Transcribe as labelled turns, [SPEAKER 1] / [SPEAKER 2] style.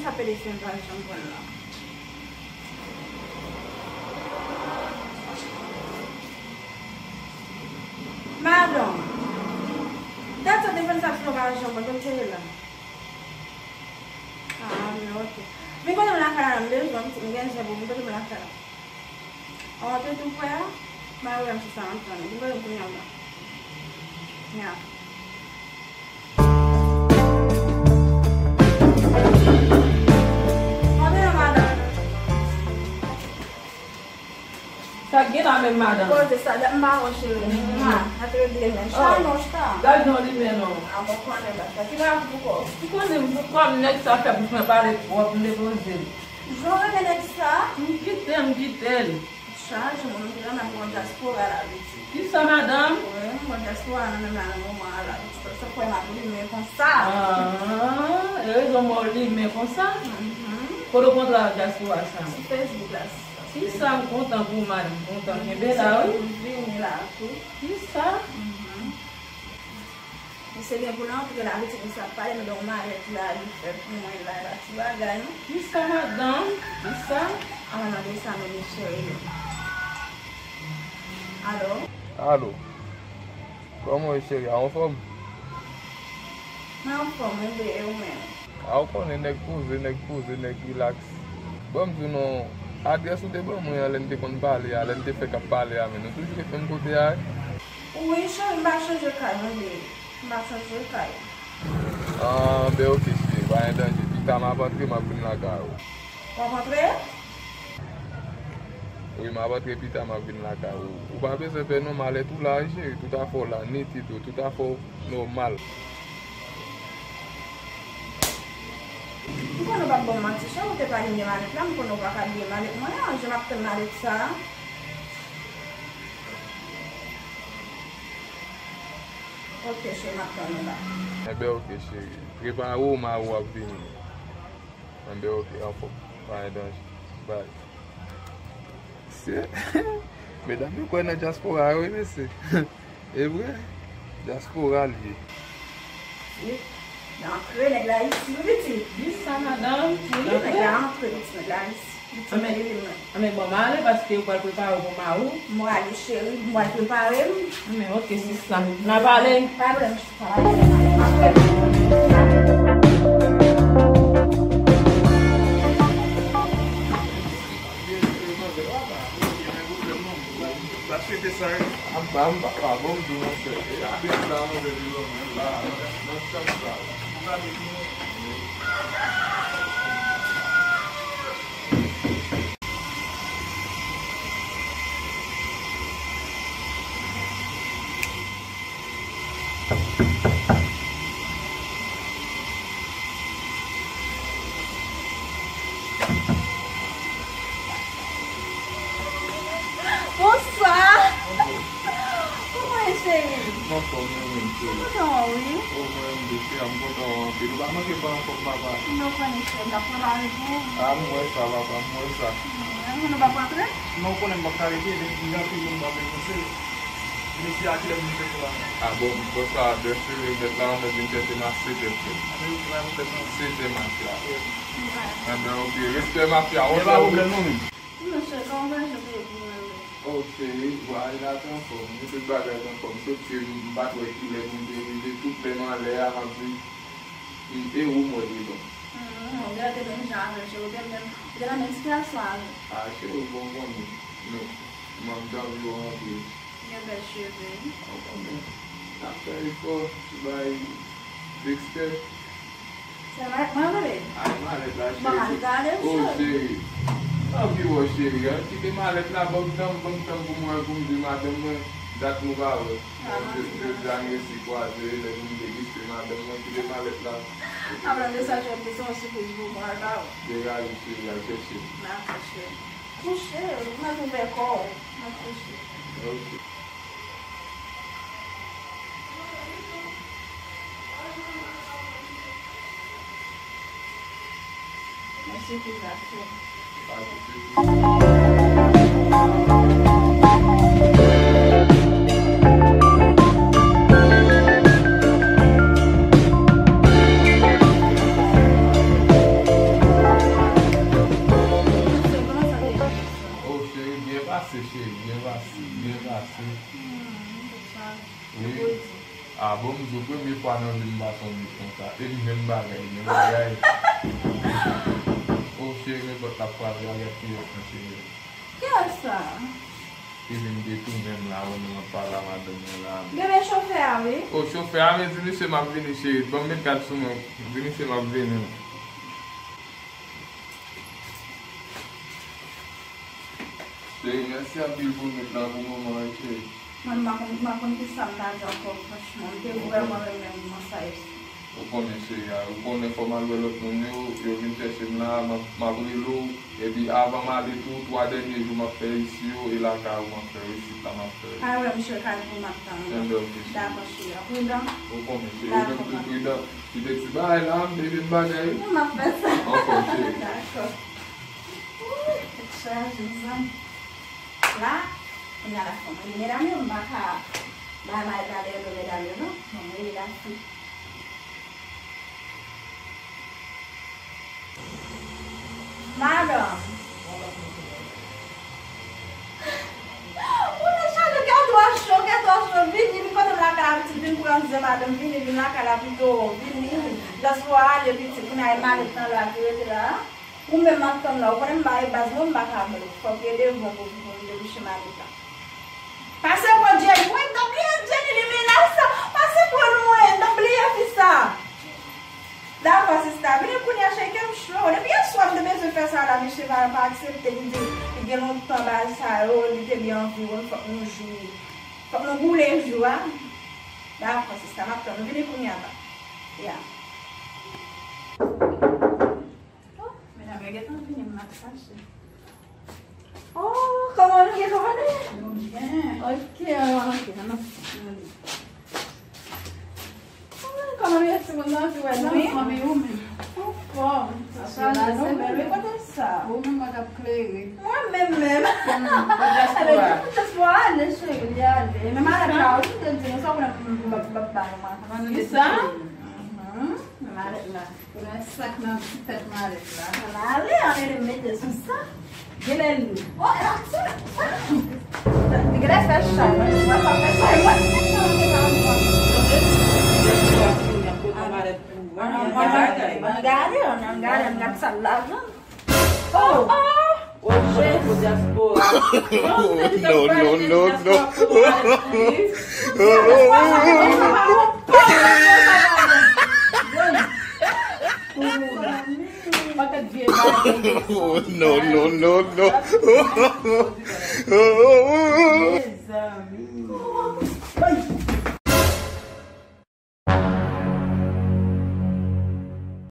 [SPEAKER 1] s'appelle les par exemple là. Madam, that's a different type of version, but don't tell you that. Okay. Me quando me la cara mesmo, ninguém sabe como me la cara. Ontem tu foi, mas eu não sei se está andando. Não vou me lembrar. Yeah.
[SPEAKER 2] Tá aqui na minha madame.
[SPEAKER 1] Pode estar da mal cheio. Até de men. Só não está.
[SPEAKER 2] Dá não de men não.
[SPEAKER 1] Ah, vou quando é basta. Que vai buco.
[SPEAKER 2] E quando next time eu vou para o negócio.
[SPEAKER 1] Joga de next time.
[SPEAKER 2] Que tem.
[SPEAKER 1] Charge mon não na com diaspora lá.
[SPEAKER 2] Isso madame.
[SPEAKER 1] Com diaspora na mama lá. Só foi lá por me pensar.
[SPEAKER 2] Ah, eles vão morrer me pensar. Por o contrário diaspora ça.
[SPEAKER 1] Facebook lá.
[SPEAKER 2] Isso é conta com madame, conta em beira. Isso.
[SPEAKER 1] Você vem por não porque lá você não sabe para me dar uma área lá de como lá se vai ganhar.
[SPEAKER 2] Isso madame. Isso.
[SPEAKER 1] Ah, não deixa me mexer. Alô?
[SPEAKER 3] Alô. Como é chegar? Não fome?
[SPEAKER 1] Não fome, eu mesmo.
[SPEAKER 3] Ah, quando é nek relax. Vamos no adresse de bom, eu lente com parler, eu lente fait parler à mais toujours que un côté à.
[SPEAKER 1] Oui, je vais changer caille.
[SPEAKER 3] Ah, ben ok, c'est va dans je ta ma batterie m'a pris la gare.
[SPEAKER 1] Pour rentrer?
[SPEAKER 3] Oui, ma batterie pita m'a pris la gare. Ou pas besoin faire normal tout là, tout à fait là, nitide, tout à fait normal.
[SPEAKER 1] Pourquoi ne pas bon mentir? Je ne sais pas dire mal là, pourquoi ne pas dire mal moi, je m'appelle mal ça. Ok, je m'appelle là.
[SPEAKER 3] Eh bien ok, chérie. Prépare-vous ma ou à venir. Eh bien ok, on faut pas danger. Bye. C'est mesdames, vous connaissez diaspora, oui, mais c'est est vrai. Diaspora lié.
[SPEAKER 1] Entre les glaces, petit.
[SPEAKER 2] Isso madame.
[SPEAKER 1] Oui, les glaces, les glaces.
[SPEAKER 2] Amém, bom mal, parce que eu quero preparar o mal.
[SPEAKER 1] Moi, les chéris, moi, préparer.
[SPEAKER 2] Amém, ok, c'est ça. Na vale.
[SPEAKER 1] Pas de problème, bonsoir. Comment est-ce?
[SPEAKER 3] Não come
[SPEAKER 1] Non, oui.
[SPEAKER 3] ou même depuis un bon temps, tu vas me faire un peu papa.
[SPEAKER 1] Non, connaissez la parole.
[SPEAKER 3] Ah, moi ça va pas, moi ça.
[SPEAKER 1] Vous ne va pas rentrer?
[SPEAKER 4] Não podemos bater aqui, ele já fez bagulho com você. Iniciar aqui a música lá.
[SPEAKER 3] Ah bon, pour ça, depuis le temps, on a bien testé ma cité.
[SPEAKER 4] Aí vai você não.
[SPEAKER 3] Cité mafia.
[SPEAKER 1] Ouais.
[SPEAKER 3] Ah ben ok, respect mafia.
[SPEAKER 4] Ele vai o nome.
[SPEAKER 1] Monsieur, comment je vais vous
[SPEAKER 3] Ok, voilà, il a un forme. Je suis pas dans un forme. Sauf que je me bats avec les gens, tout pleinement l'air avant de et où moi dis donc.
[SPEAKER 1] Regardez le genre, je vous donne de la même situation.
[SPEAKER 3] Ah, c'est au bon moment. Non, mon temps, je vais rentrer.
[SPEAKER 1] Il y a des cheveux.
[SPEAKER 3] Après, il faut, tu vas Dexter.
[SPEAKER 1] Ça va être mauvais.
[SPEAKER 3] Ah, mal est là,
[SPEAKER 1] Bon, regardez le
[SPEAKER 3] oh,
[SPEAKER 1] chose.
[SPEAKER 3] chérie. Ah, puis, oh, chérie, tu t'es mal est là, bon temps pour moi, pour me dire, madame, date nous va, je gagne si quoi, je vais me déguster, madame, tu t'es mal est là.
[SPEAKER 1] Hablando de esa gente, son surprises pour moi, là.
[SPEAKER 3] Dégage, chérie, à chercher.
[SPEAKER 1] Não, coucher. Coucher, mas não vê qual. Não coucher.
[SPEAKER 3] Ok.
[SPEAKER 1] Mas se quiser,
[SPEAKER 3] Ah, tu sais. nan vin baton mi kon sa. E di men bagay. O chéri, bot la pwave a get piye kon chéri.
[SPEAKER 1] Kè sa?
[SPEAKER 3] E vin de tou men la, ou nan pala madon la.
[SPEAKER 1] Gè chauffeur avi?
[SPEAKER 3] O chauffeur a men zini se map vini chéri. Bon men kat sou men, zini se map vini. Chéri, mersi a bil pou met la pou maman chéri.
[SPEAKER 1] Man makon ki sam la jakop, franchement. Te vreman remen man sa es.
[SPEAKER 3] Ou konen chéri ya, ou konen foman lwe lot non yo vin chèche m la, ma brilo, e bi avan ma de tout, 3 denye jou ma fè isi yo, e la ka ou ma fè isi, ta ma fè.
[SPEAKER 1] A wè mè chè kane pou matan. D'akon chéri, akou dan?
[SPEAKER 3] Ou konen chéri, ou vèm tout pridan. Si de ti bay la, m de vin bagay.
[SPEAKER 1] Ou ma fè sa?
[SPEAKER 3] Ankon chéri.
[SPEAKER 1] D'akon. Ou, chè, jizan. La, on a la fome. Li medalyo, m baka, ba ma edalyo do medalyo, no? Mwen mè la fi. Madam. O deixado que eu achou, vini, quando eu lá cara, se vim por dizer madam, vini lá cara, vini, da sua área, vini, que na imagem tá lá, que lá, me matam lá, quando eu vai basou, bacana, porque eu vou chamar de lá. Passei por dia, muito bem, eliminação, passei por um, não brilha fissa. Da kwa sista, vini pou ni achè kem chlo. Ne bien swam de bezwe fè sa la mi cheval pa aksepte li di gen nou tan ba sa yo, li te bi anvi won fòk nou jou. Fòk nou boule jou, ha? Da kwa sista, map ton, vini pou ni ava. Ya. Oh, mena begetan vini mat fache. Oh, koman nou ge koman nou? Bien. Ok, anan. Como eu disse, não viu, não me ume. Bom, a não me conhece. O meu maga play. Não mesmo. Muitas boas, chega de ali. Minha mãe já ouviu dizer só para babá, mas isso. Minha mãe lá. Por essa que não se fez mal lá. Ali, ele me disse isso. Ele. Oh, era assim. Graças a Deus. Vai para fechar. Enggak salah. Oh,
[SPEAKER 3] no.